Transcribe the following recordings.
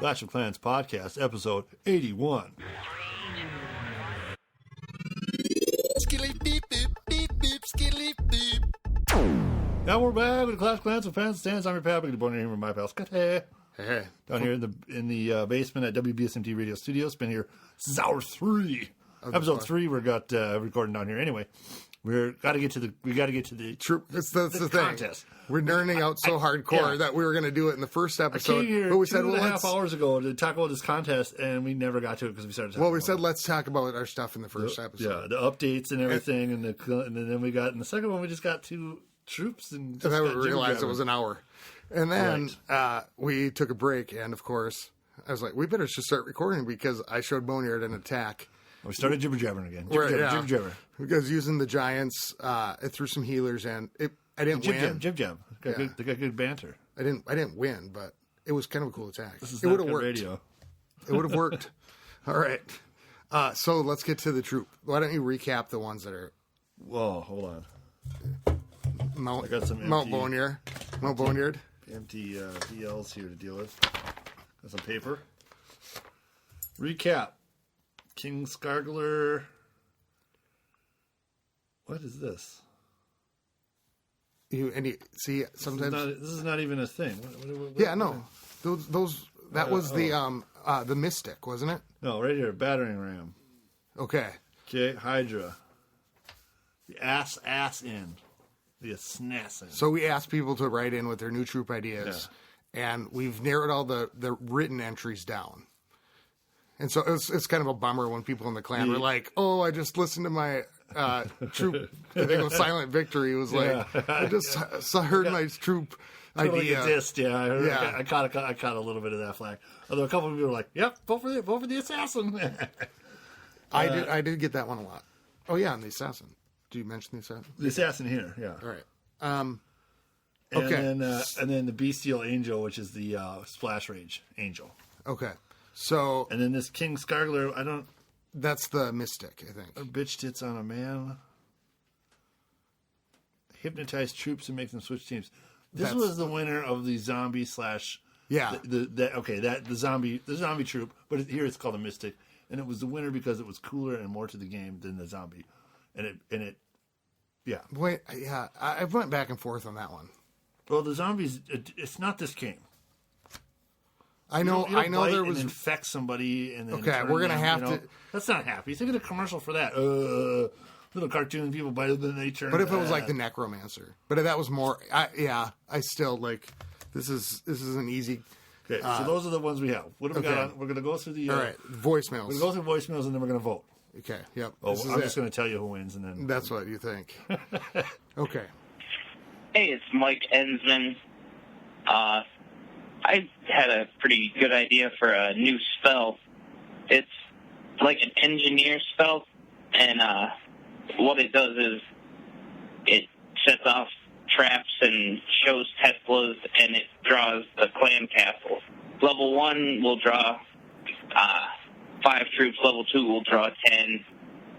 Clash of Clans podcast, episode 81. Now we're back with Clash of Clans with Fans Stands. I'm your pal, Big Born here with my pal Scott. Hey. Down here in the basement at WBSMT Radio Studios. Been here since hour 3. Episode 3 we got recording down here. Anyway, we got to get to the True. That's the contest. thing. We're nerding out so hardcore that we were going to do it in the first episode. I came here but we said, 2.5 hours ago to talk about this contest, and we never got to it because we started talking about it. Let's talk about our stuff in the first episode. Yeah, the updates and everything, and then we got in the second one we just got 2 troops and then we realized it was an hour. And then we took a break, and of course, I was like, we better just start recording because I showed Boneyard an attack. We started jibber jabbering again. Jibber jabber. Because using the Giants, it threw some healers, and I didn't win. Jib jab. They got good banter. I didn't win, but it was kind of a cool attack. This is it would have good worked. radio. It would have worked. All right. So let's get to the troop. Why don't you recap the ones that are... Whoa, hold on. Mount, I got some Mount Boneyard. Empty DLs here to deal with. Got some paper. Recap. King Skargler. What is this? See, sometimes this is not even a thing. What, no. Those that was the Mystic, wasn't it? No, right here, battering ram. Okay, Hydra. The ass in. The assassin. So we asked people to write in with their new troop ideas, and we've narrowed all the written entries down. And so it's kind of a bummer when people in the clan were like, "Oh, I just listened to my troop." I think it was Silent Victory. It was like, I just heard my troop idea. Like a dist, I caught a little bit of that flag. Although a couple of people were like, "Yep, vote for the assassin." I did get that one a lot. Oh yeah, and the assassin. Did you mention the assassin? The assassin here, yeah. All right. Okay. And then the bestial angel, which is the splash rage angel. Okay. So, and then this King Skargler, that's the Mystic, I think. Bitch tits on a man. Hypnotize troops and make them switch teams. This was the winner of the zombie slash. Yeah. The zombie troop, but here it's called a Mystic, and it was the winner because it was cooler and more to the game than the zombie, and it. Wait, yeah, I went back and forth on that one. Well, the zombies, it's not this game. I know. You don't There was infect somebody and then we're gonna have to. That's not happy. Think of the commercial for that. Little cartoon people bite it, then they turn. But if it was like the Necromancer, but that was more. I still like. This is an easy. Okay, so those are the ones we have. What have we got on? We're gonna go through the. All right, voicemails. We're gonna go through voicemails and then we're gonna vote. Okay. Yep. Oh, I'm just gonna tell you who wins and then. That's what you think. Okay. Hey, it's Mike Ensman. I had a pretty good idea for a new spell. It's like an engineer spell, and what it does is it sets off traps and shows Teslas, and it draws the clan castle. Level 1 will draw 5 troops, level 2 will draw 10,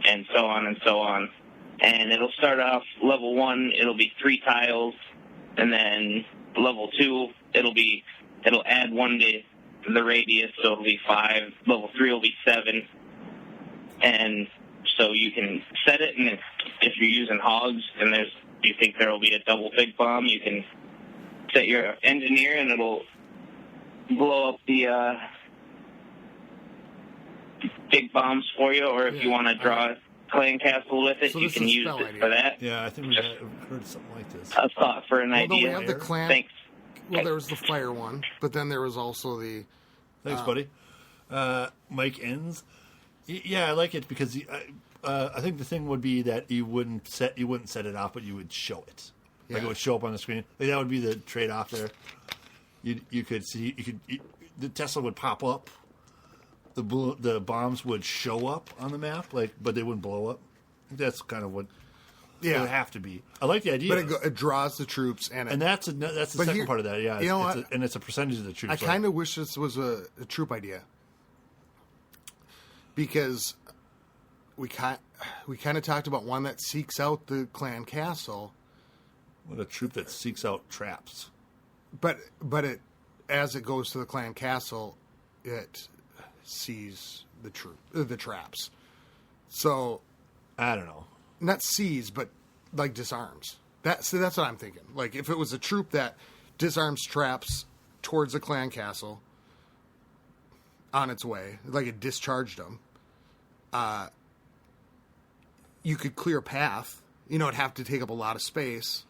and so on and so on. And it'll start off level 1, it'll be 3 tiles, and then level 2, it'll add 1 to the radius, so it'll be 5. Level 3 will be 7. And so you can set it, and if you're using hogs and you think there will be a double big bomb, you can set your engineer, and it'll blow up the big bombs for you. Or if you want to draw a clan castle with it, you can use it for that. Yeah, I think we've heard something like this. A thought for an idea. We have the clan. Thanks. Well, there was the fire one, but then there was also the. Thanks, buddy. Mike Ends. Yeah, I like it because I think the thing would be that you wouldn't set it off, but you would show it. Like it would show up on the screen. Like that would be the trade off there. You could see the Tesla would pop up. The bombs would show up on the map, but they wouldn't blow up. I think that's kind of what. Yeah, it would have to be. I like the idea, but it draws the troops, and that's the second part of that. Yeah, and it's a percentage of the troops. I kind of wish this was a troop idea because we kind of talked about one that seeks out the clan castle. What a troop that seeks out traps. But it as it goes to the clan castle, it sees the traps. So I don't know. not sees, but like disarms. That's what I'm thinking. Like if it was a troop that disarms traps towards a clan castle on its way, like it discharged them, you could clear a path. You know, it'd have to take up a lot of space.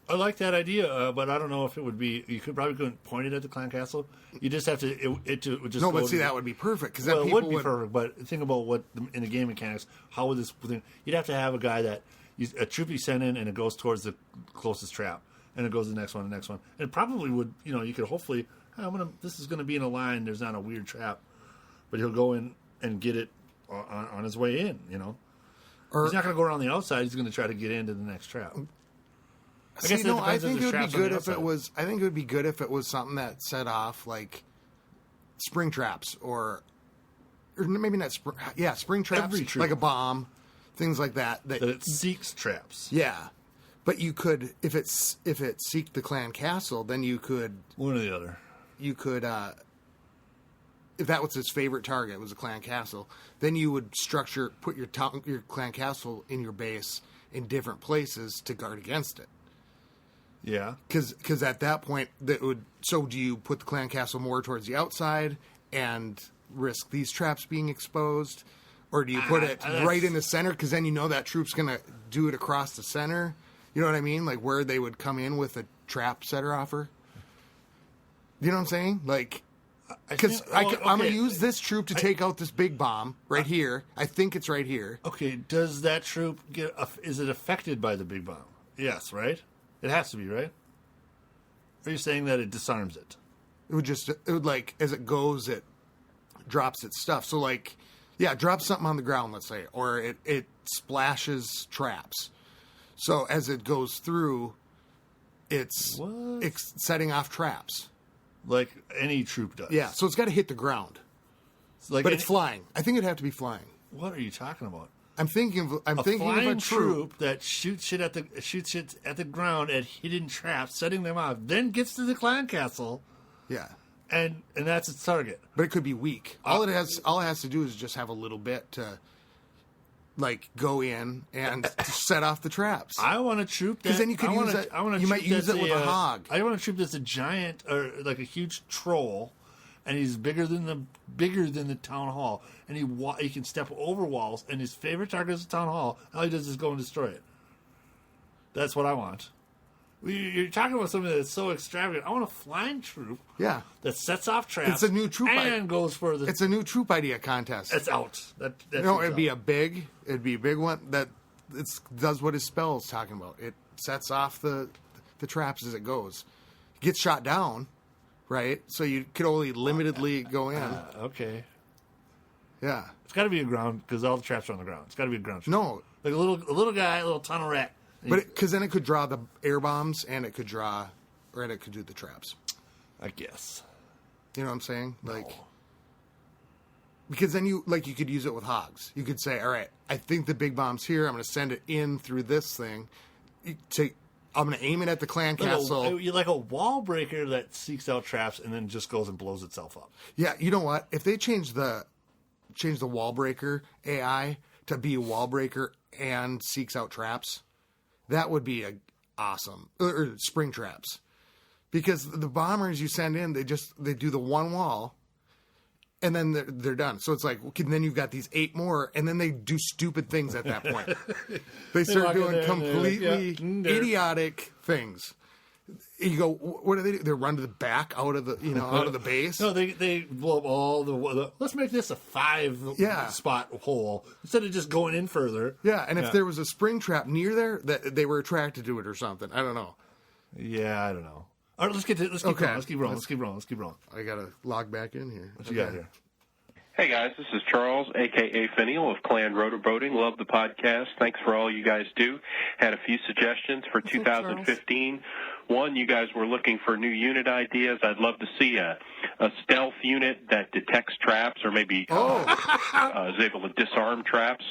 I like that idea, but I don't know if it would be. You could couldn't point it at the clan castle. You just have to. It would just. No, go but see, to, that would be perfect because well, then it people would be perfect. But think about what in the game mechanics. How would this? You'd have to have a guy that a troop you send in, and it goes towards the closest trap, and it goes to the next one, the next one, and it probably would. You know, you could hopefully. This is going to be in a line. There's not a weird trap, but he'll go in and get it on his way in. You know, he's not going to go around the outside. He's going to try to get into the next trap. I think it would be good if it was. I think it would be good if it was something that set off like spring traps or maybe not spring. Yeah, spring traps, like a bomb, things like that. That it seeks traps. Yeah, but you could if it seeked the clan castle, then you could one or the other. You could if that was his favorite target was a clan castle, then you would put your clan castle in your base in different places to guard against it. Yeah, because at that point that would. So do you put the clan castle more towards the outside and risk these traps being exposed, or do you put it right in the center? Because then you know that troop's gonna do it across the center. You know what I mean? Like where they would come in with a trap setter offer. You know what I'm saying? Like because I'm gonna use this troop to take out this big bomb right here. I think it's right here. Okay, does that troop is it affected by the big bomb? Yes, right? It has to be, right? Are you saying that it disarms it? It would like, as it goes, it drops its stuff. So like, yeah, it drops something on the ground, let's say, or it splashes traps. So as it goes through, it's setting off traps. Like any troop does. Yeah, so it's got to hit the ground. But it's flying. I think it'd have to be flying. What are you talking about? I'm thinking of a troop that shoots shit at the ground at hidden traps, setting them off, then gets to the clan castle. Yeah, and that's its target. But it could be weak. All it has to do is just have a little bit to, like, go in and set off the traps. I want a troop because then you could use it. You might use it with a hog. I want a troop that's a giant or like a huge troll. And he's bigger than the town hall, and he can step over walls. And his favorite target is the town hall. All he does is go and destroy it. That's what I want. You're talking about something that's so extravagant. I want a flying troop. Yeah, that sets off traps. It's a new troop and goes further. It's a new troop idea contest. It's out. It'd be a big one that does what his spell is talking about. It sets off the traps as it goes. It gets shot down. Right, so you could only limitedly go in. Okay. Yeah, it's got to be a ground because all the traps are on the ground. It's got to be a ground trap. No, like a little guy, a little tunnel rat. But because then it could draw the air bombs and it could do the traps. I guess. You know what I'm saying? No. Like, because then you could use it with hogs. You could say, all right, I think the big bomb's here. I'm going to send it in through this thing. I'm going to aim it at the clan castle. Like a wall breaker that seeks out traps and then just goes and blows itself up. Yeah, you know what? If they change the wall breaker AI to be a wall breaker and seeks out traps, that would be awesome. Or spring traps. Because the bombers you send in, they do the one wall and then they're done. So it's like, then you've got these 8 more, and then they do stupid things at that point. They start doing completely idiotic things. You go, what do they do? They run to the back out of the base. No, they blow up all the. Let's make this a 5 spot hole instead of just going in further. Yeah, and if there was a spring trap near there, that they were attracted to it or something. I don't know. Yeah, I don't know. All right, let's keep rolling. I gotta log back in here. What you got here? Hey guys, this is Charles, aka Finial of Clan Rotoboating. Love the podcast. Thanks for all you guys do. Had a few suggestions for 2015. One, you guys were looking for new unit ideas. I'd love to see a stealth unit that detects traps, or maybe is able to disarm traps.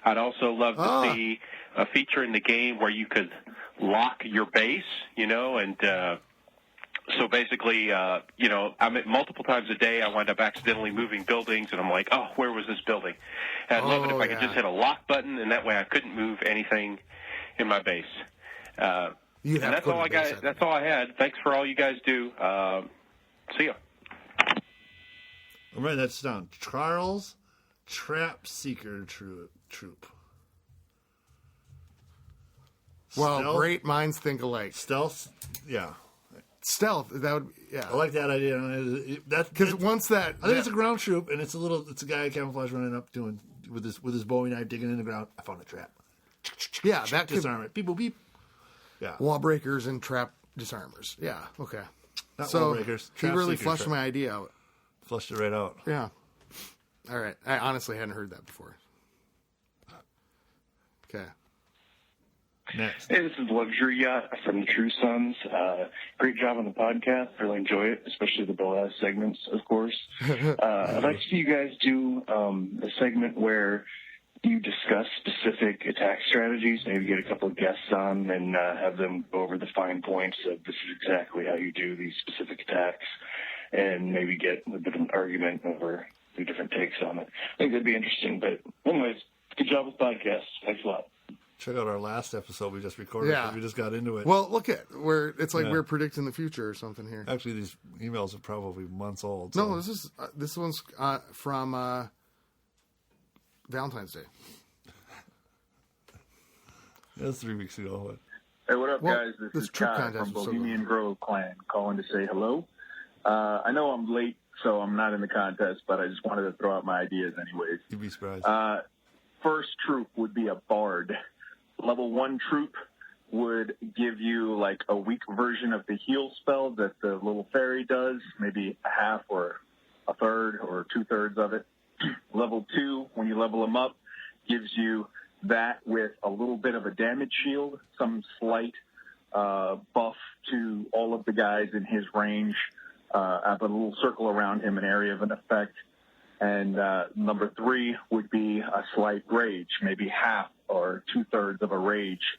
I'd also love to see a feature in the game where you could lock your base, and So basically, I'm at multiple times a day. I wind up accidentally moving buildings, and I'm like, oh, where was this building? And I'd love it if I could just hit a lock button, and that way I couldn't move anything in my base. And that's all I got. That's all I had. Thanks for all you guys do. See ya. I'm writing that down. Charles, Trap Seeker Troop. Well, Stealth? great minds think alike. Stealth, yeah. Stealth, that would, yeah. I like that idea. Because once that, I think it's a ground troop, and it's a guy camouflage running up doing with his Bowie knife digging in the ground. I found a trap. Yeah, that could disarm it. Beep boop beep. Yeah. Wall breakers and trap disarmers. Yeah, okay. Not so wall breakers. He really seekers, flushed my idea out. Flushed it right out. Yeah. All right. I honestly hadn't heard that before. Okay. Next. Hey, this is Luxury Yacht from True Sons. Great job on the podcast. Really enjoy it, especially the Bill segments, of course. I'd like to see you guys do a segment where you discuss specific attack strategies, maybe get a couple of guests on and have them go over the fine points of this is exactly how you do these specific attacks, and maybe get a bit of an argument over the different takes on it. I think that'd be interesting. But anyways, good job with the podcast. Thanks a lot. Check out our last episode we just recorded. Yeah. We just got into it. Well, look at we're predicting the future or something here. Actually, these emails are probably months old. So. No, this one's from Valentine's Day. That's 3 weeks ago. Hey, what up, guys? This is Troop Kai Contest from was so Bohemian good. Grove Clan calling to say hello. I know I'm late, so I'm not in the contest, but I just wanted to throw out my ideas anyways. You'd be surprised. First troop would be a bard. Level 1 troop would give you like a weak version of the heal spell that the little fairy does, maybe a half or a third or 2/3 of it. Level 2, when you level them up, gives you that with a little bit of a damage shield, some slight buff to all of the guys in his range. Have a little circle around him, an area of an effect. And number 3 would be a slight rage, maybe half or 2/3 of a rage.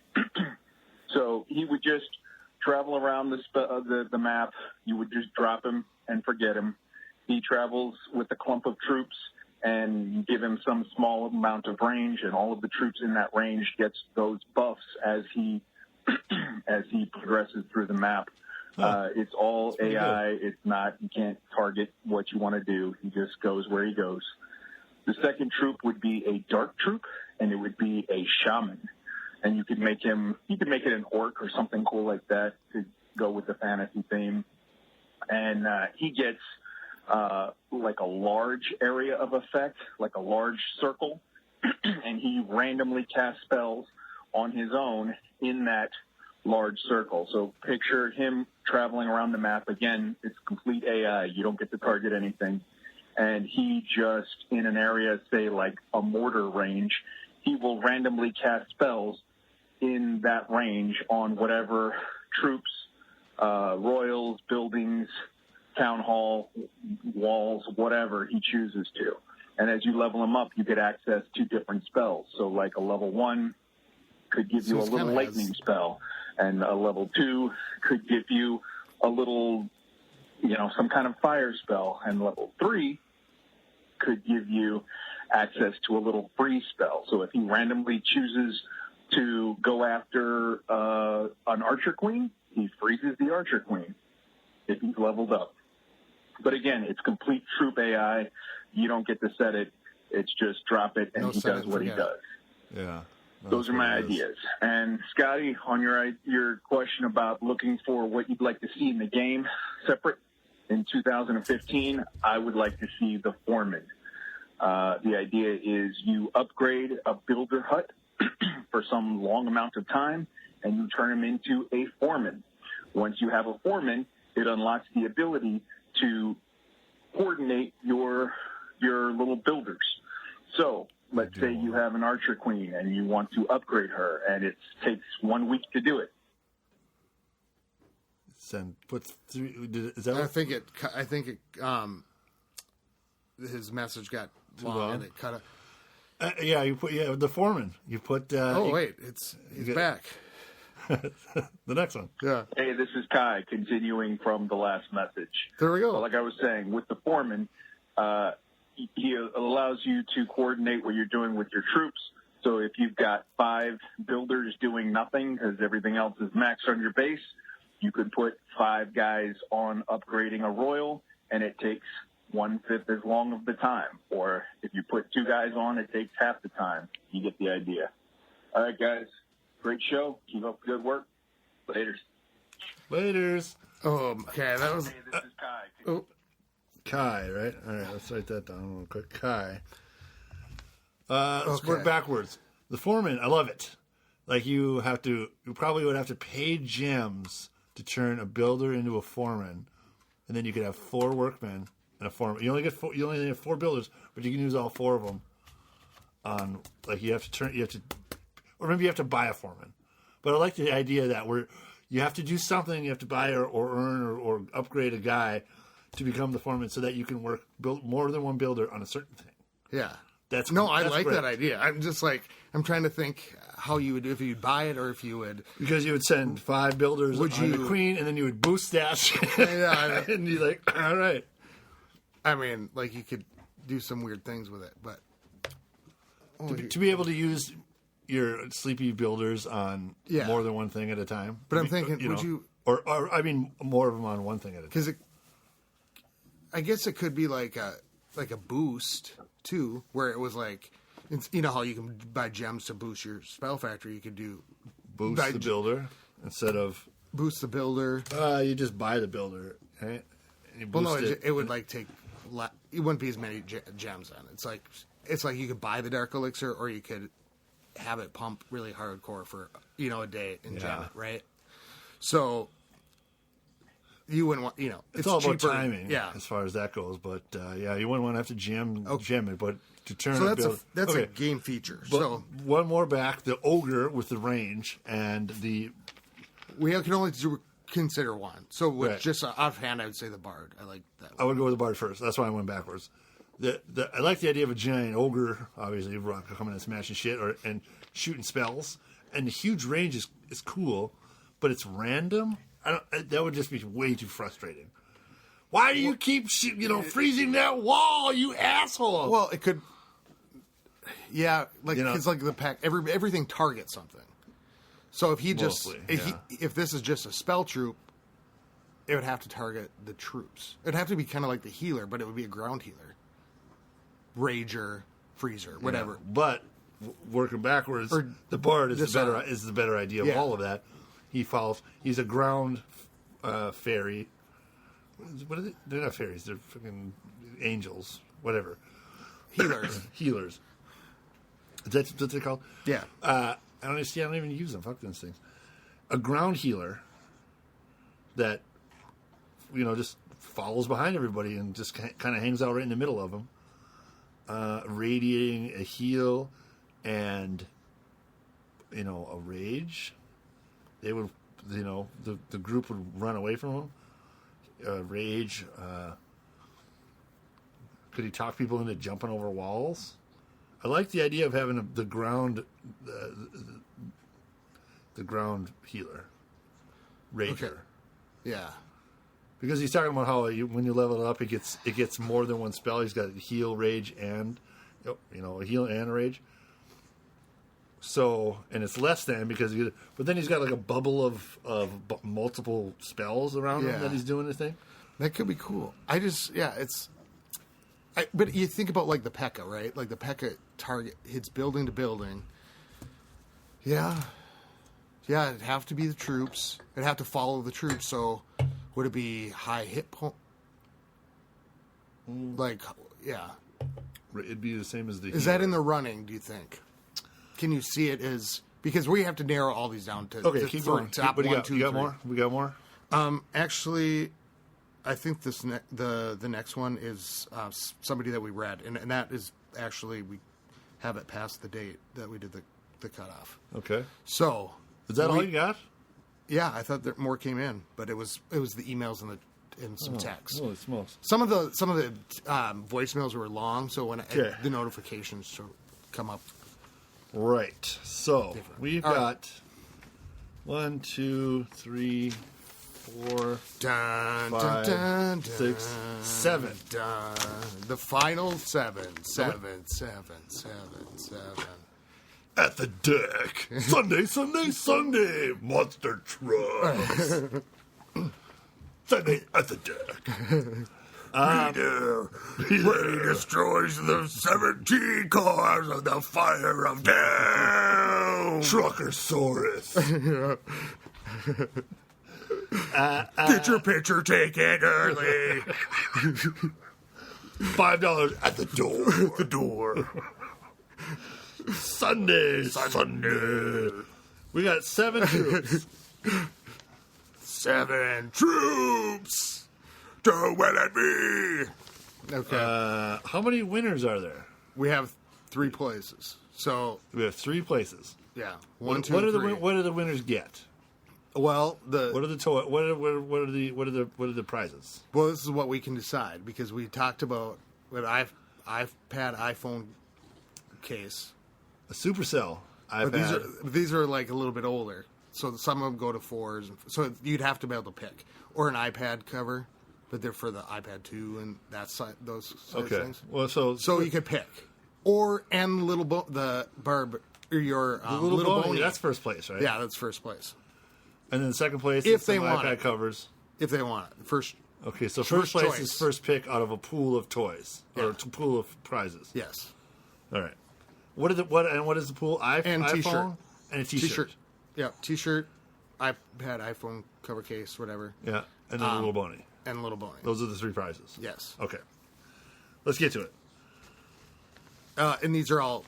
So he would just travel around the map. You would just drop him and forget him. He travels with a clump of troops, and you give him some small amount of range, and all of the troops in that range gets those buffs as he progresses through the map. It's all AI. It's not, you can't target what you want to do. He just goes where he goes. The second troop would be a dark troop, and it would be a shaman. And you could make it an orc or something cool like that to go with the fantasy theme. And he gets like a large area of effect, like a large circle, and he randomly casts spells on his own in that large circle. So picture him traveling around the map. Again, it's complete AI. You don't get to target anything. And he just, in an area, say like a mortar range, he will randomly cast spells in that range on whatever troops, royals, buildings, town hall, walls, whatever he chooses to. And as you level him up, you get access to different spells. So like a level 1 could give you a little lightning spell, and a level 2 could give you a little, some kind of fire spell, and level 3 could give you access to a little freeze spell. So if he randomly chooses to go after an archer queen, he freezes the archer queen if he's leveled up. But again, it's complete troop AI. You don't get to set it. It's just drop it, and he does what he does. Yeah. Those are my ideas. And Scotty, on your question about looking for what you'd like to see in the game separate, in 2015, I would like to see the foreman. The idea is you upgrade a builder hut for some long amount of time, and you turn him into a foreman. Once you have a foreman, it unlocks the ability to coordinate your little builders. So let's say you have an archer queen and you want to upgrade her, and it takes 1 week to do it. I think his message got long and it cut it. You put the foreman. You put. He's back. The next one. Yeah. Hey, this is Kai, continuing from the last message. There we go. So like I was saying, with the foreman, he allows you to coordinate what you're doing with your troops. So if you've got 5 builders doing nothing because everything else is maxed on your base, you could put 5 guys on upgrading a royal, and it takes 1/5 as long of the time. Or if you put 2 guys on, it takes half the time. You get the idea. All right, guys. Great show. Keep up the good work. Laters. Laters. Okay, that was. Hey, this is Kai. Oh, Kai, right? All right, let's write that down real quick. Kai. Let's Okay. work backwards. The foreman, I love it. Like you probably would have to pay gems to turn a builder into a foreman, and then you could have 4 workmen and a foreman. You only have 4 builders, but you can use all 4 of them. On like or maybe you have to buy a foreman. But I like the idea that you have to do something, you have to buy or earn or upgrade a guy to become the foreman, so that you can build more than one builder on a certain thing. yeah. That's I that's like great. that idea. I'm just like, I'm trying to think how you would do if you'd buy it or if you would. Because you would send 5 builders Would on the you- queen, and then you would boost that. Yeah. And you're like, all right. I mean, like you could do some weird things with it, but. To be able to use your sleepy builders on Yeah. more than one thing at a time. But I'm thinking, would know, you- Or I mean, more of them on one thing at a time. Because I guess it could be like a boost too, where it was like, you know how you can buy gems to boost your spell factory. You could do Boost buy the builder instead of boost the builder. you just buy the builder, right? And you Well, no, boost it would like take. It wouldn't be as many gems on it. It's like you could buy the dark elixir, or you could have it pump really hardcore for a day and gem Yeah. it, right? So you wouldn't want It's all about cheaper. timing, Yeah. as far as that goes. But you wouldn't want to have to gem it, but to turn So a that's build. that's okay. a game feature. But So one more back, the ogre with the range and the we can only consider one. So with Right. just offhand, I would say the bard. I like that. I would go with the bard first. That's why I went backwards. I like the idea of a giant ogre, obviously coming and smashing shit and shooting spells. And the huge range is cool, but it's random. That would just be way too frustrating. Why do you keep freezing that wall, you asshole? Well, it could. Yeah, like You know- because like the pack, everything targets something. So if he just Mostly, if this is just a spell troop, it would have to target the troops. It'd have to be kind of like the healer, but it would be a ground healer, rager, freezer, whatever. But working backwards, Or the bard is disarm. the better idea of Yeah. all of that. He's a ground fairy. What are they? They're not fairies. They're fucking angels. Whatever. Healers. Healers. Is that what they're called? Yeah. I don't even use them. Fuck those things. A ground healer that just follows behind everybody and just kind of hangs out right in the middle of them, radiating a heal and a rage. They would, the group would run away from him. Rage. Could he talk people into jumping over walls? I like the idea of having the ground healer, rager, Okay. Yeah. because he's talking about how when you level it up, it gets more than one spell. He's got heal, rage, and a heal and a rage. So, and it's less than but then he's got like a bubble of multiple spells around Yeah. him that he's doing his thing. That could be cool. But you think about like the P.E.K.K.A., right? Like the P.E.K.K.A. target hits building to building. Yeah. Yeah, it'd have to be the troops. It'd have to follow the troops. So would it be high hit point? Like, yeah. It'd be the same as the. Is that in the running, do you think? Can you see it as... Because we have to narrow all these down to... Okay, to keep sort going. of top What do you one, got? two, You got three. more? We got more? Actually, I think the next one is somebody that we read, and that is actually we have it past the date that we did the cutoff. Okay. So Is that all you got? Yeah, I thought that more came in, but it was the emails and some text. Holy smokes. Some of the voicemails were long, so when Okay. the notifications come up. Right. So we've All right. got 1, 2, 3, 4, Dun, 5, dun, dun, 6, 7. dun. The final 7. At the deck. Sunday, Sunday, Sunday. Monster trucks. Sunday at the deck. He destroys the 17 cars of the fire of down. Truckersaurus. Get your picture taken early. $5 at the door. The door. Sunday. We got 7 troops. 7 troops to win at me. Okay. How many winners are there? We have 3 places. So, We have 3 places. yeah. 1, 2, What do 3. what do the winners get? Well, What are the what are the prizes? well, this is what we can decide because we talked about with iPad, iPhone case. A Supercell But iPad. these are like a little bit older. So some of them go to 4s. So you'd have to be able to pick. Or an iPad cover, but they're for the iPad 2 and those sort Okay. of things. Well, So you could pick. Or, and the Barb, or your the little Boney. Boney, that's first place, right? Yeah, that's first place. And then second place If is they some want iPad it. covers. If they want it. First, Okay, so first place choice. is first pick out of a pool of toys or Yeah. a pool of prizes. yes. All right. What is the pool? And iPhone t-shirt. and a T-shirt. T-shirt. Yeah, T-shirt, iPad, iPhone cover case, whatever. Yeah, and then a little Boney. And Little Boney. Those are the 3 prizes. Yes. Okay. Let's get to it. And these are all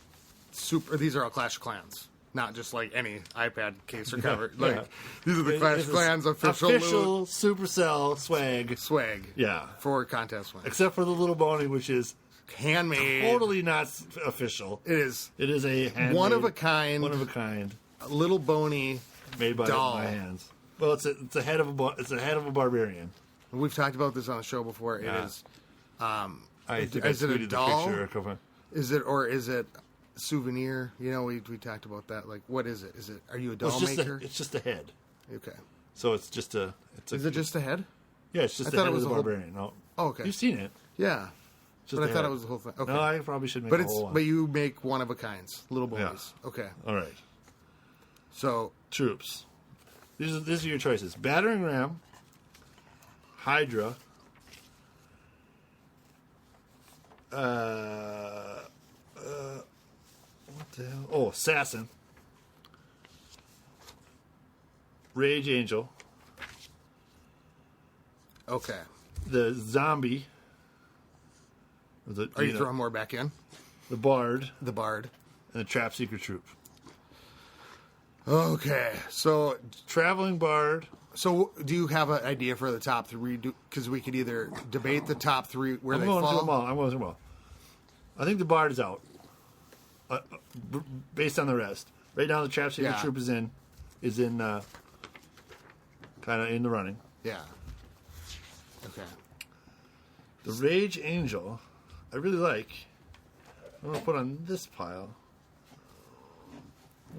Clash of Clans. Not just like any iPad case or cover. Yeah. Like these are the Clash This of is Clans official Supercell swag. swag. Yeah. For contest wins. Except for the little Boney, which is Handmade. totally not official. It is It is a handmade, one of a kind. one of a kind, Little Boney. made by Doll. my hands. Well, it's a head of a barbarian. We've talked about this on the show before. Yeah. It is. I think Is I it a tweeted doll? the picture a couple. Is it souvenir? You know, we talked about that. Like, what is it? Is it? Are you a Well, doll maker? it's just a head. Okay. So it's just a. Is it just a head? Yeah, it's just I the thought head it was of the a whole- barbarian. No. Oh, okay. You've seen it. Yeah. Just But I the thought head. it was the whole thing. Okay. No, I probably should make but a whole one. but you make one of a kinds, little boys. Okay. All right. So Troops. These are your choices: battering ram, Hydra, what the hell? Oh, assassin, Rage Angel, okay. the zombie, Are you throwing more back in? the bard, The bard. and the trap seeker troop. Okay. So Traveling bard. do you have an idea for the top 3? Because we could either debate the top 3 where I'm they going through them fall. all. I'm going through them all. I think the bard is out, based on the rest. Right now, the trap seeker Yeah. troop is in, kind of in the running. Yeah. Okay. The Rage Angel, I really like. I'm going to put on this pile.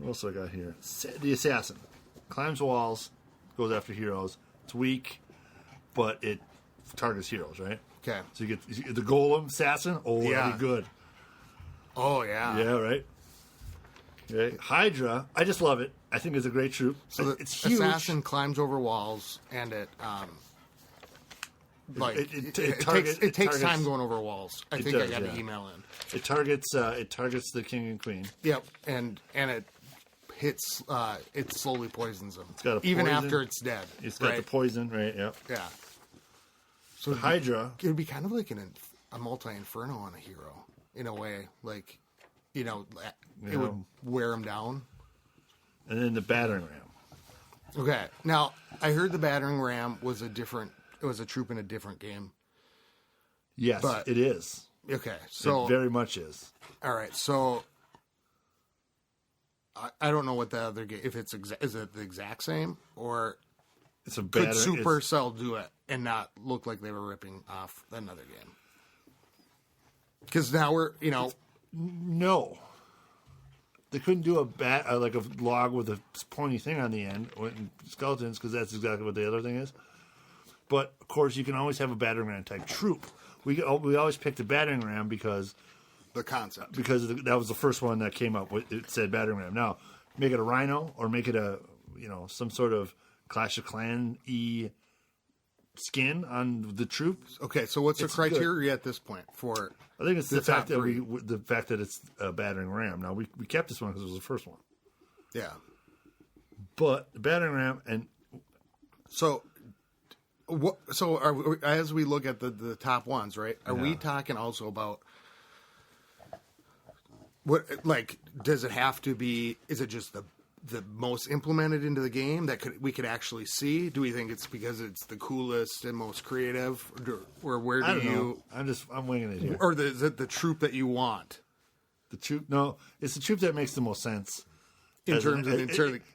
What else do I got here? The Assassin. Climbs walls, goes after heroes. It's weak, but it targets heroes, right? Okay. So you get the Golem Assassin. Oh, Yeah. that'd be good. Oh yeah. Yeah, right? Okay. Hydra, I just love it. I think it's a great troop. So the it's huge. assassin climbs over walls, and it It takes targets- time going over walls. I It think I does, got yeah. the email in. It targets the king and queen. Yep, and it hits. It slowly poisons them. It's got a even poison. after it's dead. It's got right? the poison, right? Yep. Yeah. So Hydra, It would be kind of like a multi-inferno on a hero in a way. Like, it would wear him down. and then the battering ram. Okay. Now I heard the battering ram was a troop in a different game. Yes, But- it is. Okay. So It very much is. all right. So I don't know what the other game. If it's is it the exact same or It's a could battering. Supercell do it and not look like they were ripping off another game? Because now we're No. They couldn't do like a log with a pointy thing on the end, or skeletons, because that's exactly what the other thing is. But of course, you can always have a battering ram type troop. We always picked a battering ram because The concept. that was the first one that came up. It said battering ram. Now, make it a rhino or make it some sort of Clash of Clans-y skin on the troop. Okay, so what's the It's criteria at this point for? I think it's the fact top that the fact that it's a battering ram. Now we kept this one because it was the first one, Yeah. but the battering ram and So, as we look at the top ones, right? Are we talking also about what? Like, does it have to be? Is it just the most implemented into the game that we could actually see? Do we think it's because it's the coolest and most creative, or where I do don't you? know. I'm winging it here. Or is it the troop that you want? The troop? No, it's the troop that makes the most sense. In terms of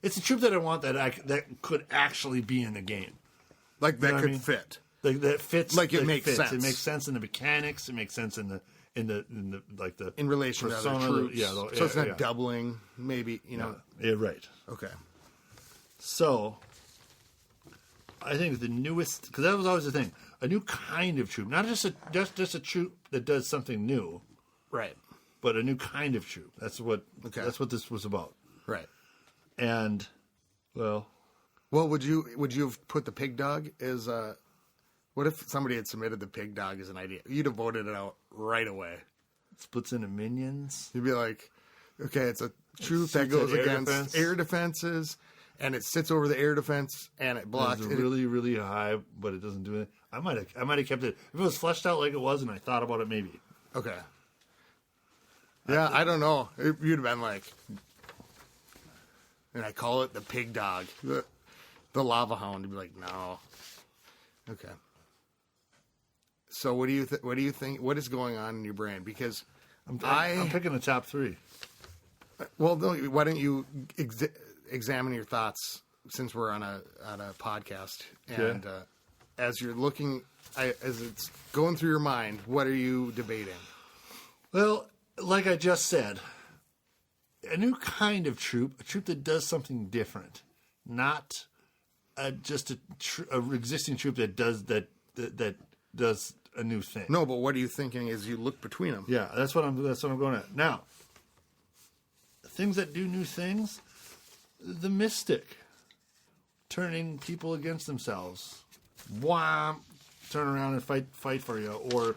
It's a troop that I want that could actually be in the game. like that You know what could I mean? fit. Like that fits. Like, it that makes fits. sense. It makes sense in the mechanics. It makes sense in the like the In relation to other persona, troops, so it's not doubling. Maybe Yeah, right. Okay. So, I think the newest, because that was always the thing, a new kind of troop, not just a troop that does something new, Right. but a new kind of troop. That's what this was about. Right. And, well, Would you have put the pig dog as what if somebody had submitted the pig dog as an idea? You'd have voted it out right away. splits into minions. You'd be like, okay, it's a troop that sits goes at air against defense. air defenses, and it sits over the air defense, and it blocks. It's really, really high, but it doesn't do it. I might have kept it if it was fleshed out like it was, and I thought about it. Maybe. Okay. Yeah, I don't know. You'd have been like, and I call it the pig dog, the lava hound. You'd be like, no. Okay. So what do you think? What is going on in your brain? Because I'm picking the top three. well, no, why don't you examine your thoughts since we're on a podcast and as you're looking, as it's going through your mind, what are you debating? Well, like I just said, a new kind of troop, a troop that does something different, not just a existing troop that does that does a new thing. No, but what are you thinking as you look between them? Yeah, that's what I'm going at. Now, things that do new things, the Mystic, turning people against themselves. Wham! Turn around and fight for you, or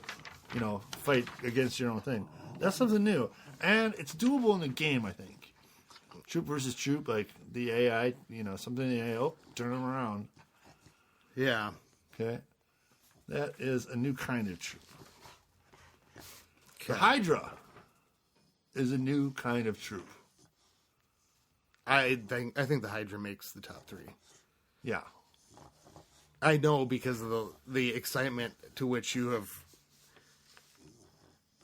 fight against your own thing. That's something new, and it's doable in the game. I think troop versus troop, like the AI, something in the AI. Oh, turn them around. Yeah. Okay, that is a new kind of troop. The Hydra is a new kind of troop. I think the Hydra makes the top three. Yeah. I know because of the excitement to which you have.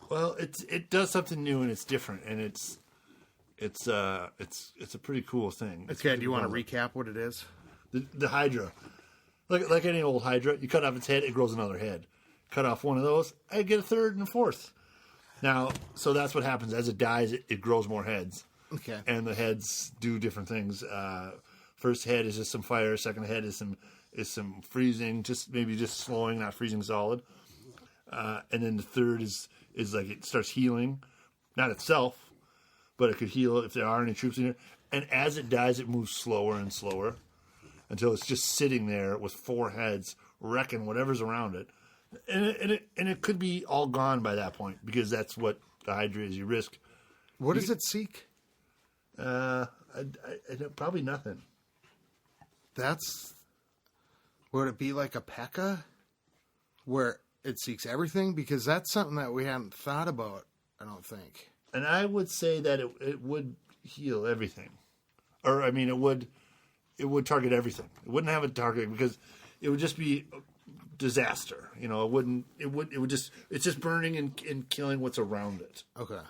Well, it does something new and it's different and it's a pretty cool thing. Okay, do you want to recap what it is? The Hydra, like any old Hydra, you cut off its head, it grows another head. Cut off one of those, I get a third and a fourth. Now, so that's what happens as it dies. It grows more heads. Okay. And the heads do different things. First head is just some fire. Second head is some freezing, just slowing, not freezing solid. And then the third is like it starts healing, not itself, but it could heal if there are any troops in here. And as it dies, it moves slower and slower until it's just sitting there with four heads, wrecking whatever's around it. And it could be all gone by that point because that's what the Hydra is. You risk. What does it seek? Probably nothing. Would it be like a P.E.K.K.A. where it seeks everything? Because that's something that we hadn't thought about, I don't think. And I would say that it would heal everything. Or, I mean, it would target everything. It wouldn't have a target because it would just be disaster. It's just burning and killing what's around it. Okay.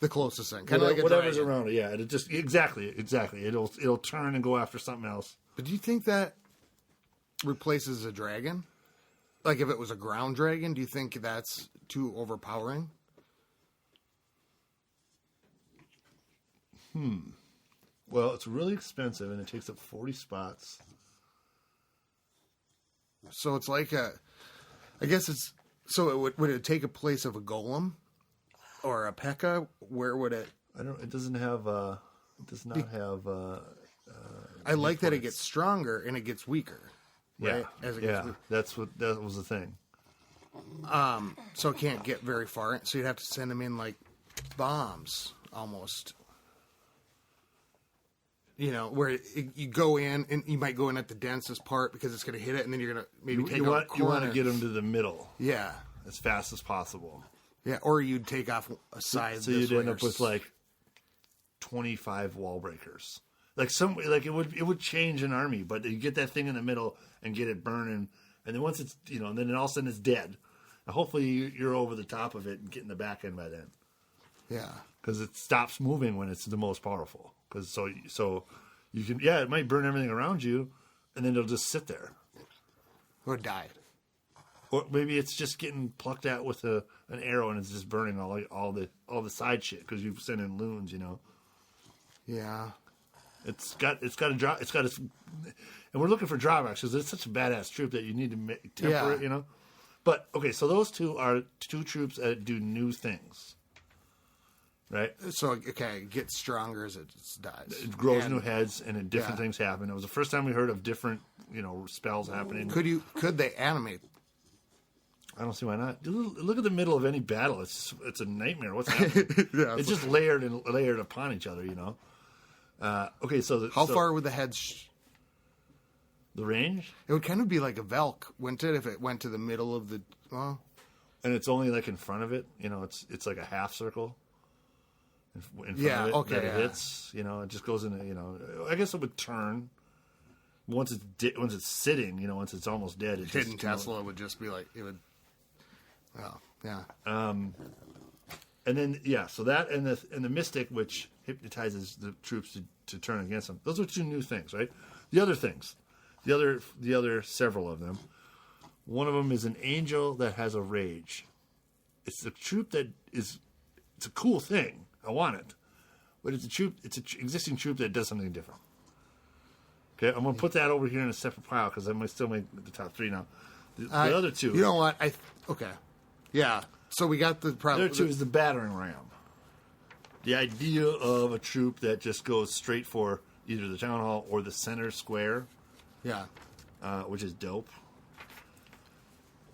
The closest thing. Kind of like a whatever's dragon. around it. Yeah, it just exactly. It'll turn and go after something else. But do you think that replaces a dragon? Like if it was a ground dragon, do you think that's too overpowering? Well, it's really expensive, and it takes up 40 spots. So it's like I guess it's, so would it take a place of a golem or a P.E.K.K.A? Where would it? It doesn't have, it does not have, I like that it gets stronger and it gets weaker. Right? yeah, As it gets yeah, that was the thing. So it can't get very far. So you'd have to send them in like bombs almost. You know, where you go in and you might go in at the densest part because it's going to hit it, and then you're going to maybe take off a corner. You want to get them to the middle, Yeah. as fast as possible. Yeah, or you'd take off a side. So you'd end up with like 25 wall breakers. Like it would change an army, but you get that thing in the middle and get it burning, and then once it's and then all of a sudden it's dead. And hopefully you're over the top of it and getting the back end by then. Yeah. Because it stops moving when it's the most powerful. Because so you can it might burn everything around you, and then it'll just sit there. Or die. Or maybe it's just getting plucked out with an arrow and it's just burning all the side shit because you've sent in loons. Yeah. It's got a drop. And we're looking for drawbacks because it's such a badass troop that you need to temper it. But okay, so those two are two troops that do new things. Right? So, it gets stronger as it dies. It grows new heads, and different things happen. It was the first time we heard of different, spells happening. Could they animate? I don't see why not. Look at the middle of any battle. It's a nightmare. What's happening? It's just layered upon each other. Okay, so how far would the heads? The range? It would kind of be like a Velk, wouldn't it? If it went to the middle of the. Well, and it's only like in front of it. It's like a half circle. In front of it, it hits. It just goes in. I guess it would turn once it's sitting. Once it's almost dead. Hidden Tesla would just be like it would. Well, yeah. And then so that and the Mystic, which hypnotizes the troops to turn against them. Those are two new things, right? The other things, the other several of them. One of them is an angel that has a rage. It's the troop that is. It's a cool thing. I want it, but it's a troop. It's an existing troop that does something different. Okay, I'm gonna put that over here in a separate pile because I might still make the top three now. The other two. You know what? Okay. Yeah. So we got the problem. The other two is the battering ram. The idea of a troop that just goes straight for either the town hall or the center square. Yeah. Which is dope.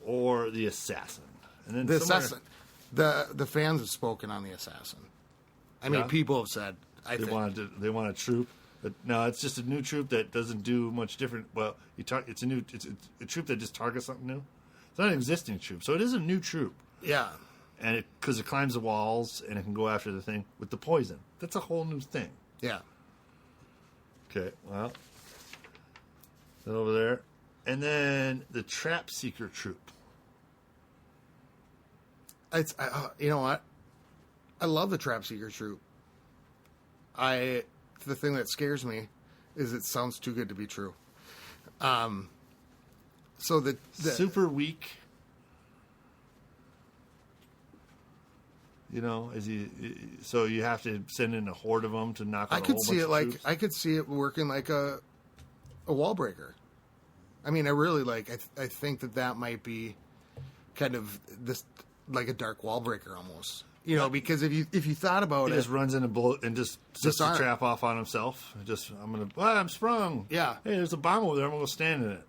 Or the assassin. And then the assassin. The fans have spoken on the assassin. I mean, people have said they want a troop. But no, it's just a new troop that doesn't do much different. Well, it's a troop that just targets something new. It's not an existing troop, so it is a new troop. Yeah, and because it climbs the walls and it can go after the thing with the poison. That's a whole new thing. Yeah. Okay. Well, that over there, and then the Trap Seeker troop. You know what? I love the Trap Seeker troop. The thing that scares me is it sounds too good to be true. So the super weak. So you have to send in a horde of them to knock out. I could see it working like a wall breaker. I mean, I really I think that might be kind of this like a dark wall breaker almost. Because if you thought about it, he just runs in and just sets the trap off on himself. I'm sprung. Yeah. Hey, there's a bomb over there. I'm gonna go stand in it.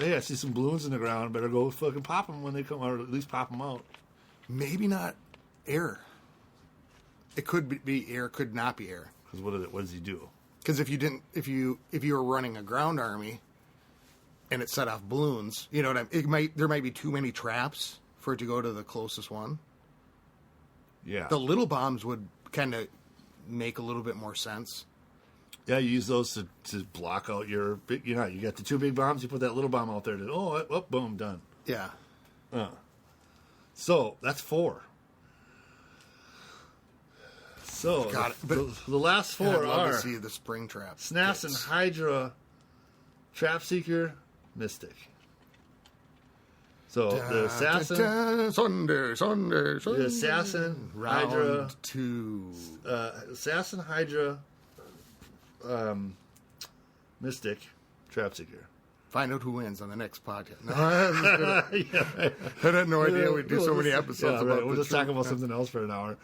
Hey, I see some balloons in the ground. Better go fucking pop them when they come, or at least pop them out. Maybe not air. It could be air. Could not be air. Because what does he do? Because if you were running a ground army, and it set off balloons, you know what I mean? There might be too many traps for it to go to the closest one. Yeah. The little bombs would kind of make a little bit more sense. Yeah, you use those to block out your big. You got the two big bombs. You put that little bomb out there. Boom, done. Yeah. So that's 4. So the last 4 are to see the spring trap. Snassin, Hydra, Trap Seeker, Mystic. So the assassin, Sunday. the assassin, Round Hydra, 2. assassin, Hydra, Mystic, Trapseeker. Find out who wins on the next podcast. No, I had no idea we'd do so many episodes about We'll the just talk truth. about something else for an hour.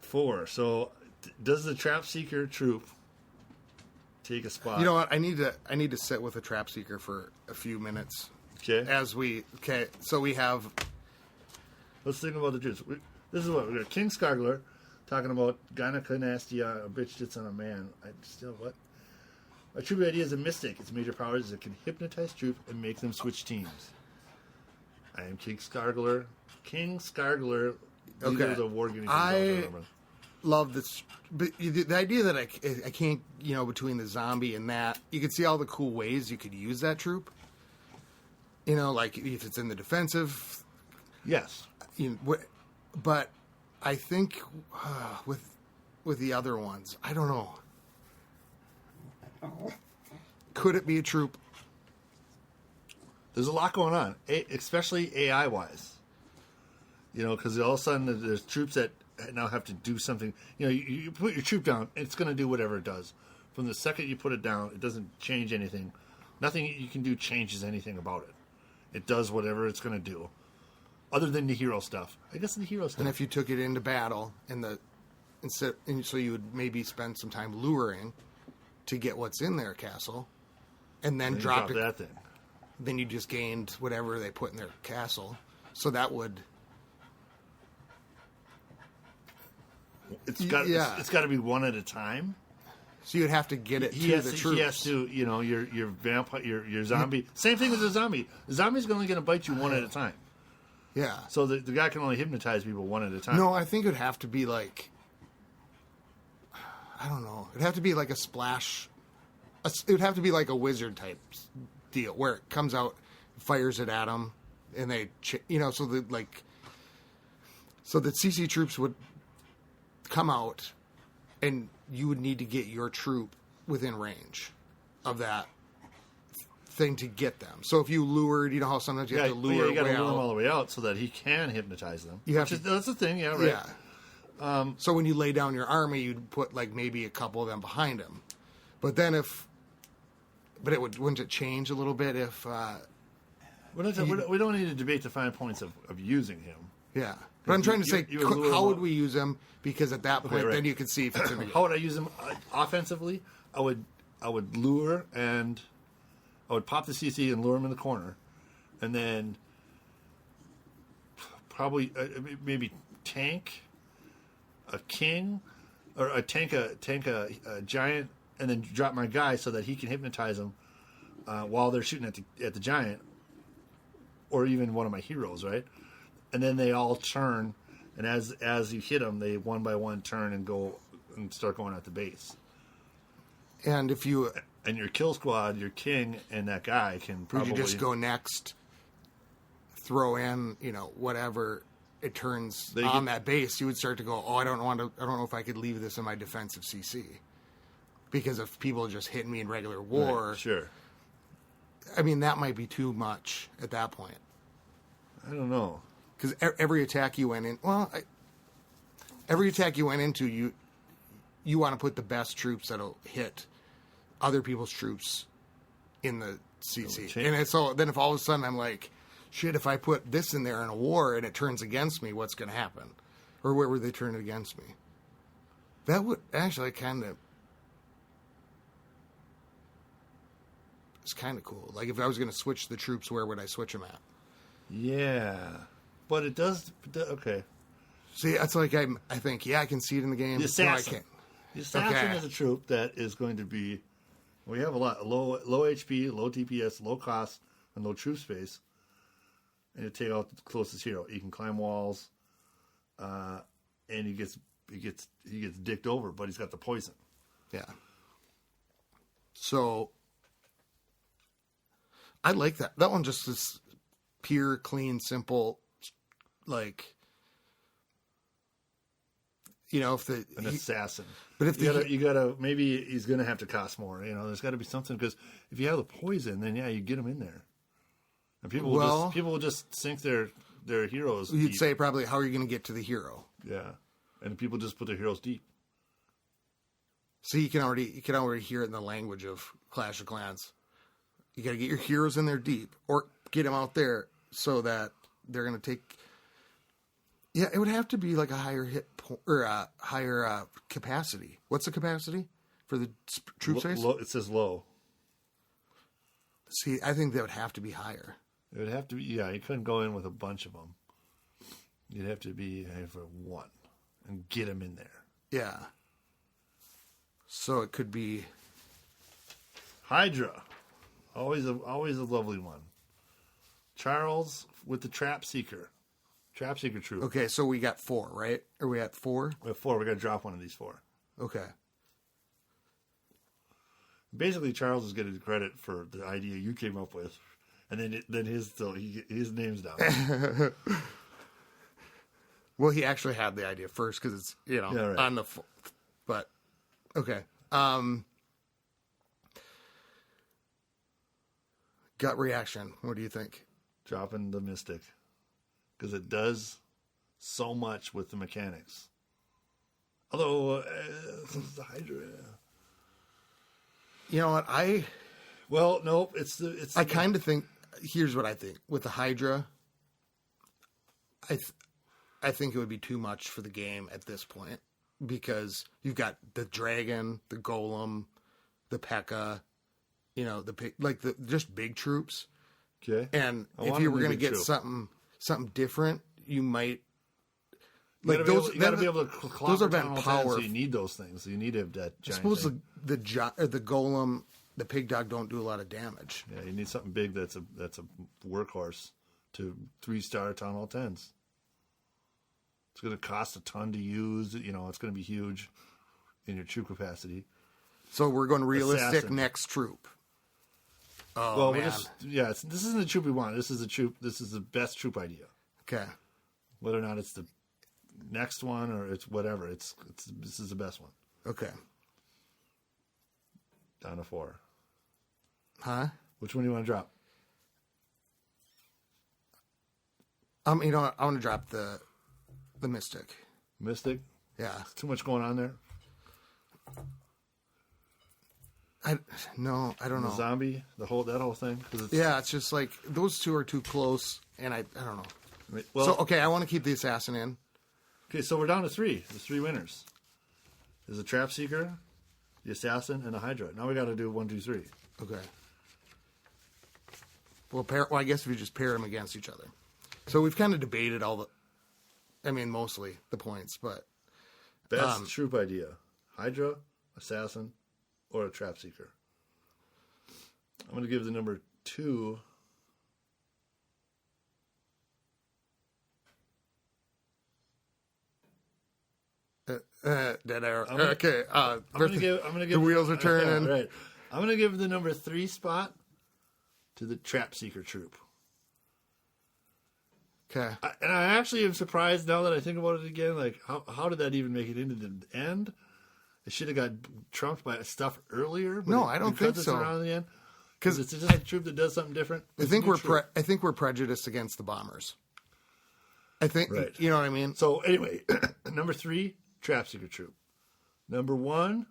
4. So, does the Trap Seeker troop take a spot? You know what? I need to sit with a trap seeker for a few minutes. Okay. So we have Let's think about the troops. This is what we got: King Skargler talking about gyneconastia, a bitch that's on a man. What? A troop idea is a mystic. Its major powers is it can hypnotize troops and make them switch teams. I am King Skargler. King Skargler. Okay. The war gaming. love this, but the idea that I can't, between the zombie and that, you could see all the cool ways you could use that troop. Like if it's in the defensive. Yes. But I think with the other ones, I don't know. Could it be a troop? There's a lot going on, especially AI wise. Because all of a sudden there's troops that now have to do something. You put your troop down, it's going to do whatever it does. From the second you put it down, it doesn't change anything. Nothing you can do changes anything about it. It does whatever it's going to do, other than the hero stuff. I guess the hero stuff. And if you took it into battle, so you would maybe spend some time luring to get what's in their castle, and then drop that thing. Then you just gained whatever they put in their castle. So that would. It's got to be one at a time. So you'd have to get it to the troops. He has to, your vampire, your zombie. Same thing as a zombie. The zombie's only going to bite you one at a time. Yeah. So the guy can only hypnotize people one at a time. No, I think it'd have to be like, I don't know. It'd have to be like a splash. It would have to be like a wizard type deal where it comes out, fires it at them, and they, so the CC troops would come out, and you would need to get your troop within range of that thing to get them. So if you lured, how sometimes you have to lure you got to lure out. them all the way out so that he can hypnotize them. That's the thing, yeah, right. Yeah. So when you lay down your army, you'd put maybe a couple of them behind him. But then wouldn't it change a little bit if? We don't need to debate the fine points of using him. Yeah. But I'm trying to say, how would we use him? Because at that point, then you could see if it's in the game. How would I use him offensively? I would lure, and I would pop the CC and lure him in the corner, and then probably maybe tank a king, or a tank a giant, and then drop my guy so that he can hypnotize him while they're shooting at the giant, or even one of my heroes, right? And then they all turn, and as you hit them, they one by one turn and go and start going at the base. And if you and your kill squad, your king and that guy can probably would you just go next, throw in whatever it turns on that base, you would start to go, I don't know if I could leave this in my defensive CC, because if people just hit me in regular war, right, sure. I mean that might be too much at that point. I don't know. Because every attack you went in, every attack you went into, you want to put the best troops that'll hit other people's troops in the CC. And so then if all of a sudden I'm like, shit, if I put this in there in a war and it turns against me, what's going to happen? Or where would they turn it against me? That would actually it's kind of cool. Like if I was going to switch the troops, where would I switch them at? Yeah. But it does. Okay. See, that's like I think, I can see it in the game. The assassin. No, I can't. The assassin is a troop that is going to be. We have a lot low HP, low DPS, low cost, and low troop space, and you take out the closest hero. He can climb walls, and he gets dicked over, but he's got the poison. Yeah. So I like that. That one just is pure, clean, simple. Like, if an assassin, but if you gotta maybe he's gonna have to cost more. There's got to be something, because if you have the poison, then you get him in there. And people Well- will just sink their heroes. You'd deep. say probably, how are you going to get to the hero? Yeah, and people just put their heroes deep. So you can already hear it in the language of Clash of Clans. You got to get your heroes in there deep, or get them out there so that they're going to take. Yeah, it would have to be like a higher or a higher capacity. What's the capacity for the troop size? It says low. See, I think that would have to be higher. It would have to be. Yeah, you couldn't go in with a bunch of them. You'd have to be for one and get them in there. Yeah. So it could be Hydra, always a lovely one. Charles with the Trap Seeker troop. okay. So we got 4, right? Are we at 4? We have 4. We got to drop one of these 4. Okay. Basically, Charles is getting the credit for the idea you came up with, and then his name's down. Well, he actually had the idea first because it's right. on the. But okay. Gut reaction. What do you think? Dropping the Mystic, because it does so much with the mechanics. Although the Hydra. You know what Well, nope. I kind of think. Here's what I think with the Hydra. I think it would be too much for the game at this point because you've got the dragon, the golem, the P.E.K.K.A., just big troops. Okay. And I if want you a were going to big get troop. something different, you might. You Like gotta those, you got to be able to clobber those have been down all that, power. So you need those things. You need to have that I giant suppose thing. the golem, the pig dog don't do a lot of damage. Yeah, you need something big that's a workhorse to 3-star town hall 10s. It's going to cost a ton to use. It's going to be huge in your troop capacity. So we're going realistic Assassin. next troop. Oh Well, man. this isn't the troop we want. This is the troop. This is the best troop idea. Okay. Whether or not it's the next one or it's whatever, this is the best one. Okay. Down to 4. Huh? Which one do you want to drop? I want to drop the Mystic. Mystic. Yeah. Too much going on there. I don't know. Zombie. That whole thing. 'Cause it's, Yeah, it's just like those two are too close, and I don't know. Well, So okay, I want to keep the assassin in. okay, so we're down to 3. There's 3 winners. There's a Trap Seeker, the Assassin, and a Hydra. Now we got to do 1, 2, 3. Okay. Well, I guess we just pair them against each other. So we've kind of debated mostly the points, but Best troop idea: Hydra, Assassin, or a Trap Seeker. I'm going to give the number 2. dead arrow. I'm gonna- Okay. I'm going to give the wheels are turning. Right. I'm going to give the number 3 spot to the Trap Seeker troop. Okay. And I actually am surprised now that I think about it again. Like, how did that even make it into the end? It should have got trumped by stuff earlier. But No, I don't think because so. It's around the end, 'Cause it's just a troop that does something different. I It's think a new troop. I think we're prejudiced against the bombers. I think Right. you know what I mean. So anyway, number 3, Trap Seeker troop. Number 1,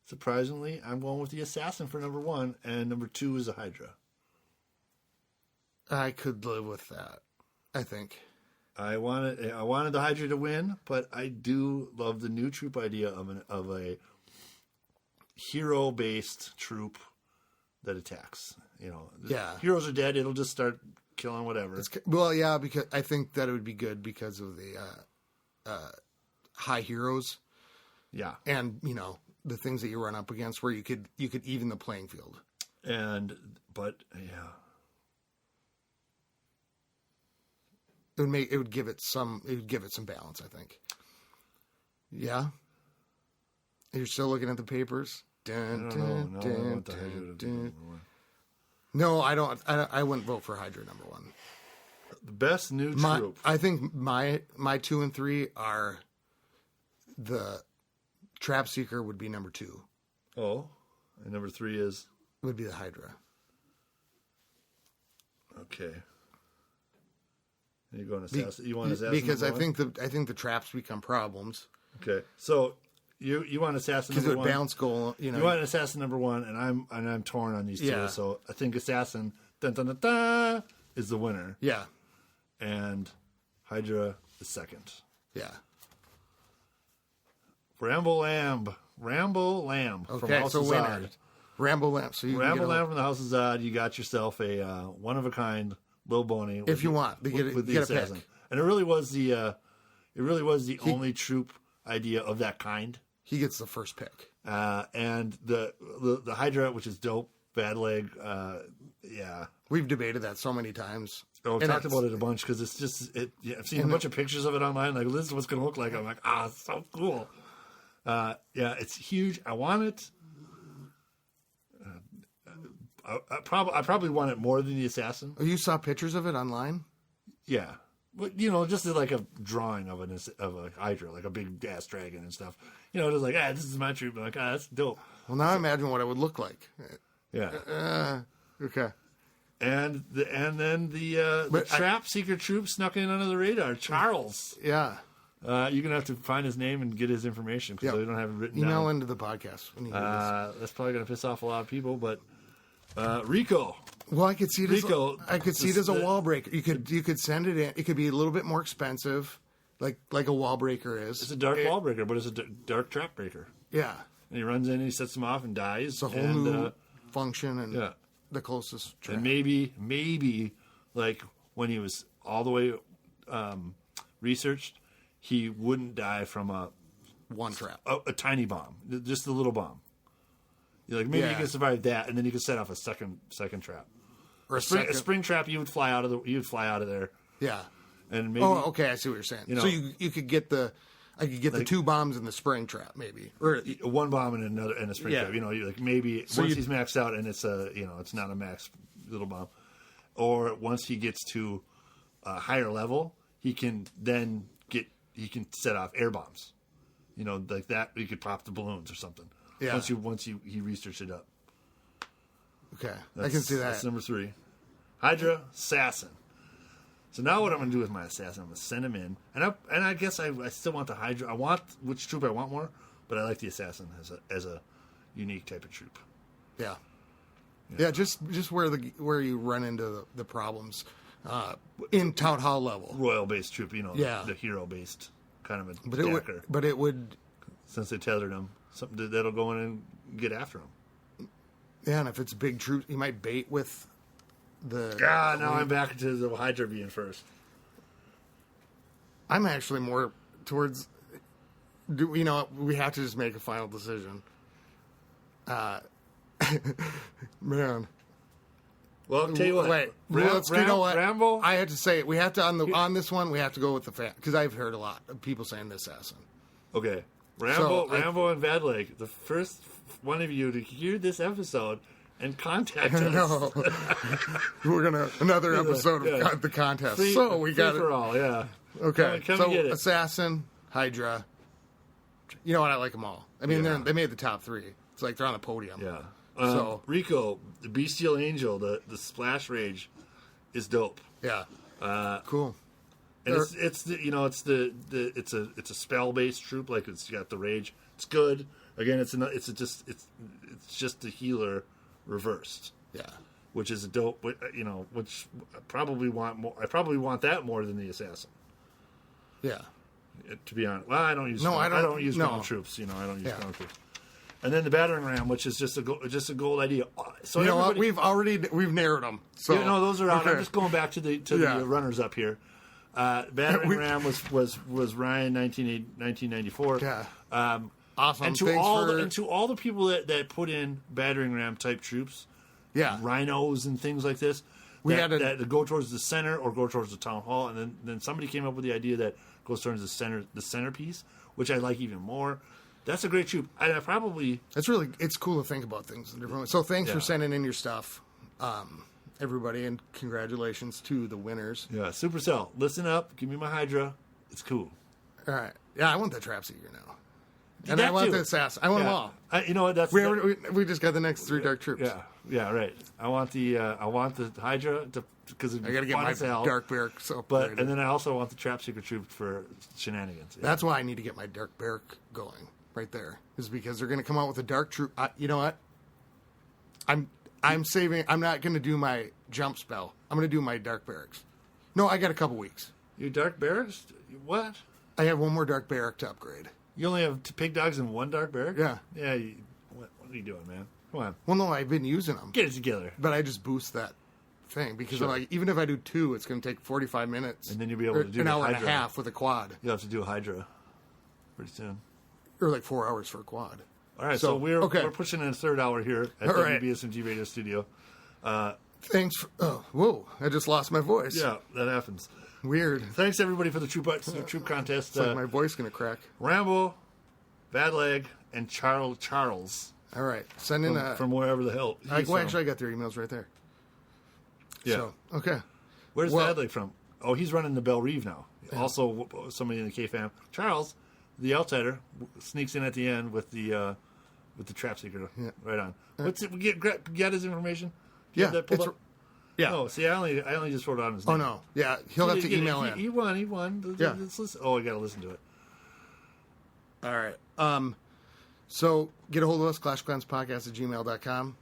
surprisingly, I'm going with the Assassin for number 1, and number 2 is a Hydra. I could live with that. I think. I wanted the Hydra to win, but I do love the new troop idea of a hero-based troop that attacks. Yeah. Heroes are dead. It'll just start killing whatever. Well, yeah, because I think that it would be good because of the high heroes Yeah, and the things that you run up against where you could even the playing field. but yeah, It would give it some balance, I think. Yeah. You're still looking at the papers? I don't know. No, I don't want the Hydra to be number 1. No, I don't. I wouldn't vote for Hydra number 1. The best new troop. I think my 2 and 3 are the Trap Seeker would be number 2. Oh, and number 3 is Would be the Hydra. Okay. You going assassin? You want assassin? Because I number one? think the traps become problems Okay. So you want assassin because number it one? bounce goal. You know, You want assassin number one, and I'm torn on these Yeah. two. So I think assassin dun, dun, dun, dun, is the winner, yeah, and Hydra is second. yeah. Rambo Lamb from Okay, House so of winner. Zod. Rambo Lamp. So you can Rambo get a- Lamb from the House of Zod. You got yourself a one of a kind Lil Boney. If you want, to get with the get a assassin. pick. And it really was the only troop idea of that kind. He gets the first pick. And the Hydra, which is dope, bad leg. Yeah. We've debated that so many times. Oh, I've And talked it's- about it a bunch because it's just Yeah, I've seen a bunch of pictures of it online. Like, this is what's going to look like. I'm like, it's so cool. Yeah, it's huge. I want it. I probably want it more than the assassin. Oh, you saw pictures of it online? Yeah, but just like a drawing of a Hydra, like a big ass dragon and stuff. Just like, this is my troop. I'm like, that's dope. Well, now imagine what it would look like. Yeah. Okay. And then the But trap secret troop snuck in under the radar. Charles. Yeah. You're gonna have to find his name and get his information because Yeah. we don't have it written Email down. into the podcast when you hear this. That's probably gonna piss off a lot of people, but Rico. Well, I could see it Rico, as a wall breaker. You could send it in. It could be a little bit more expensive, like a wall breaker is. It's a dark wall breaker, but it's a dark trap breaker. Yeah. And he runs in and he sets them off and dies. It's a whole and, new function and yeah. the closest trap. And maybe like when he was all the way researched, he wouldn't die from One trap. a tiny bomb, just a little bomb. You're like, maybe Yeah. you could survive that, and then you could set off a second trap. Or A spring trap, you would fly out of there, Yeah. and maybe Oh, okay. I see what you're saying. So you could get I could get the two bombs in the spring trap, maybe. Or one bomb and a spring Yeah. trap. You're like maybe So once you- he's maxed out and it's it's not a max little bomb, or once he gets to a higher level, he can set off air bombs. Like that. You could pop the balloons or something. Yeah. Once he researched it up. okay, I can see that. That's number 3. Hydra, assassin. So now what I'm going to do with my assassin, I'm going to send him in. And I guess I still want the Hydra. I want which troop I want more, but I like the assassin as a unique type of troop. Yeah. Yeah, just where you run into the problems in town hall level. Royal-based troop, Yeah. the hero-based kind of a But attacker. it would Since they tethered him, something that'll go in and get after him. yeah, and if it's big troops, you might bait with the Now I'm back to the Hydra being first. I'm actually more towards we have to just make a final decision. Man. Well, I'll tell you what. Wait, you know what? Rambo? I had to say it. We have to on this one. We have to go with the fan because I've heard a lot of people saying the assassin. Okay. So, Rambo and Bad Leg, the first one of you to hear this episode and contact us. No, we're gonna another episode Yeah. of the contest. Free, So we got free for it. all, yeah. Okay, Come so and get it. assassin, Hydra. You know what? I like them all. I mean, Yeah. they made the top 3. It's like they're on the podium. Yeah. So- Rico, the Bestial Angel, the Splash Rage is dope. Yeah. Cool. And Or- it's a spell based troop, like it's got the rage. It's good. Again, it's just the healer reversed, Yeah. which is a dope. Which I probably want more. I probably want that more than the assassin. Yeah. To be honest, well, I don't use. No, ground, I don't- use no. ground troops. I don't use Yeah. ground troops. And then the battering ram, which is just a gold idea. So You know what? everybody- We've narrowed them. So Yeah, no, those are out. okay. I'm just going back to the Yeah. runners up here. Battering ram was Ryan 1994. Yeah. Um, Awesome. and to Thanks all the people that put in battering ram type troops, yeah. rhinos and things like this, that go towards the center or go towards the town hall, and then somebody came up with the idea that goes towards the centerpiece, which I like even more. That's a great troop. I probably It's cool to think about things in different ways. So thanks for Yeah. sending in your stuff, everybody, and congratulations to the winners. Supercell. Listen up. Give me my Hydra. It's cool. All right. Yeah, I want the Trap Seeker now. And That I want too. the assassin. I want them all. You know what? That's We just got the next 3 Dark Troops. yeah, right. I want the Hydra because I got to get my Dark Barracks up. But and then I also want the Trap Seeker Troop for shenanigans. Yeah. That's why I need to get my Dark Barrack going right there. Is because they're going to come out with a Dark Troop. You know what? I'm saving. I'm not going to do my jump spell. I'm going to do my Dark Barracks. No, I got a couple weeks. Your Dark Barracks? What? I have one more Dark Barrack to upgrade. You only have 2 Pig Dogs and 1 Dark Barrack? Yeah. Yeah. What are you doing, man? Come on. Well, no, I've been using them. Get it together. But I just boost that thing because I'm like, even if I do 2, it's going to take 45 minutes. And then you'll be able to do an the hour and Hydra. a half with a quad. You'll have to do a Hydra pretty soon. Or like 4 hours for a quad. All right, so we're pushing in a 3rd hour here at All right. WBSMG Radio Studio. Thanks. Whoa, I just lost my voice. Yeah, that happens. Weird. Thanks, everybody, for the troop contest. It's like my voice going to crack. Rambo, Bad Leg, and Charles. All right. Send in from wherever the hell. Actually, I got their emails right there. Yeah. So, okay. Where's Bad Leg from? Oh, he's running the Belle Reve now. Yeah. Also, somebody in the K-Fam. Charles, the outsider, sneaks in at the end with the Trap Seeker. Yeah. Right on. Get his information? Do you have that pulled up? Yeah. Oh, see, I only just wrote on his name. Oh, no. Yeah, he'll have to email in. He won. Yeah. Oh, I got to listen to it. All right. So, get a hold of us, clashclanspodcast@gmail.com.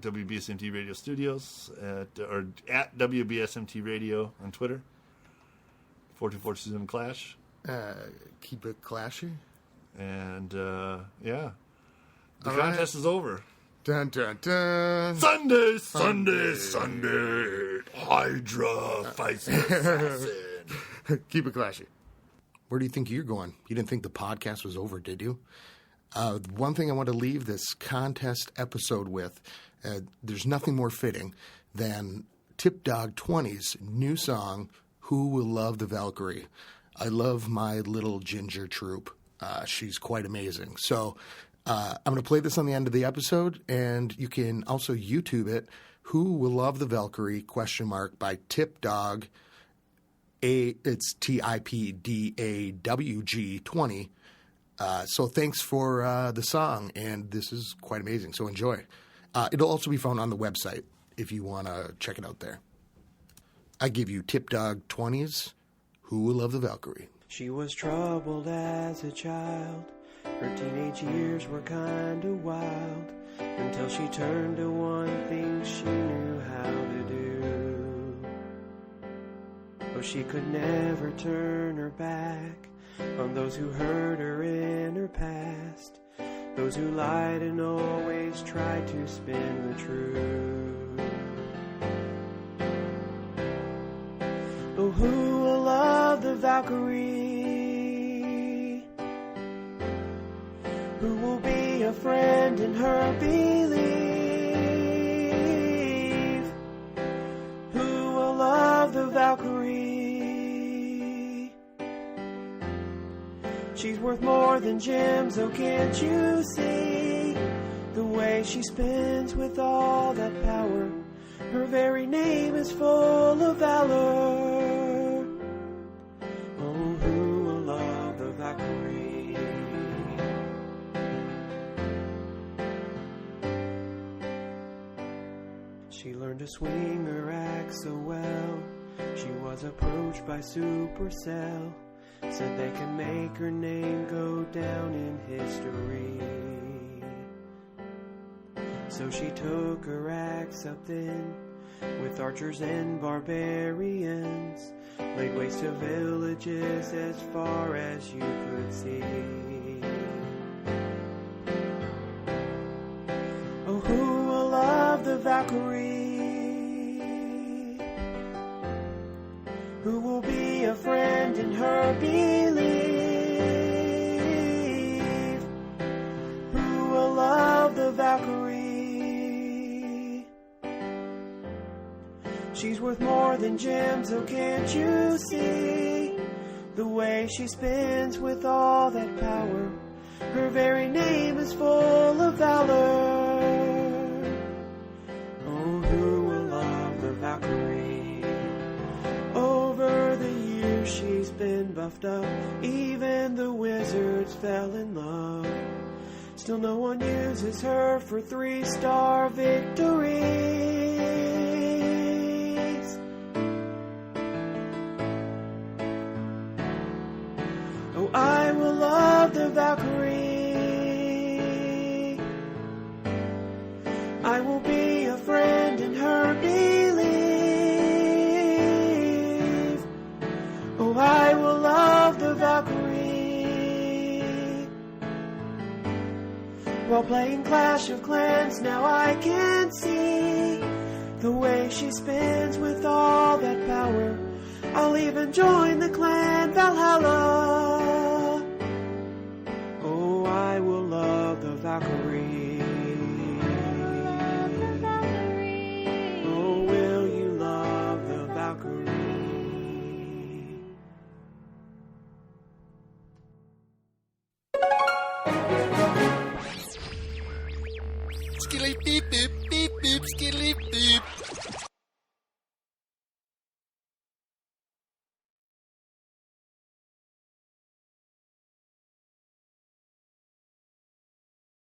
WBSMT Radio Studios at WBSMT Radio on Twitter. 4247 Clash. Keep it clashy. And, yeah. The contest is over. Dun, dun, dun. Sunday. Hydra fights the assassin. Keep it clashy. Where do you think you're going? You didn't think the podcast was over, did you? One thing I want to leave this contest episode with, there's nothing more fitting than Tip Dog 20's new song, Who Will Love the Valkyrie? I love my little ginger troop. She's quite amazing. So I'm going to play this on the end of the episode, and you can also YouTube it, Who Will Love the Valkyrie, ? By Tip Dog. It's TIPDAWG 20. So thanks for the song, and this is quite amazing. So enjoy. It'll also be found on the website if you want to check it out there. I give you Tip Dog 20's Who Will Love the Valkyrie. She was troubled as a child. Her teenage years were kind of wild until she turned to one thing she knew how to do. But she could never turn her back on those who hurt her in her past, those who lied and always tried to spin the truth. Oh, who will love the Valkyrie? Who will be a friend in her belief? Who will love the Valkyrie? She's worth more than gems, oh can't you see? The way she spins with all that power, her very name is full of valor. Oh, who will love the Valkyrie? She learned to swing her axe so well. She was approached by Supercell. Said they can make her name go down in history. So she took her axe up then, with archers and barbarians, laid waste to villages as far as you could see. Oh, who will love the Valkyrie? Who will be a friend in her belief? Who will love the Valkyrie? She's worth more than gems, oh can't you see? The way she spins with all that power, her very name is full of valor. Oh, who will love the Valkyrie? Over the years she's been buffed puffed up. Even the wizards fell in love. Still no one uses her for 3-star victories. Oh, I will love the Valkyrie. I will be a friend in her belief. Oh, I will love the Valkyrie. While playing Clash of Clans, now I can see the way she spins with all that power. I'll even join the clan Valhalla. Oh, I will love the Valkyrie. Oh, will you love the Valkyrie? Skilly beep beep beep beep skilly beep.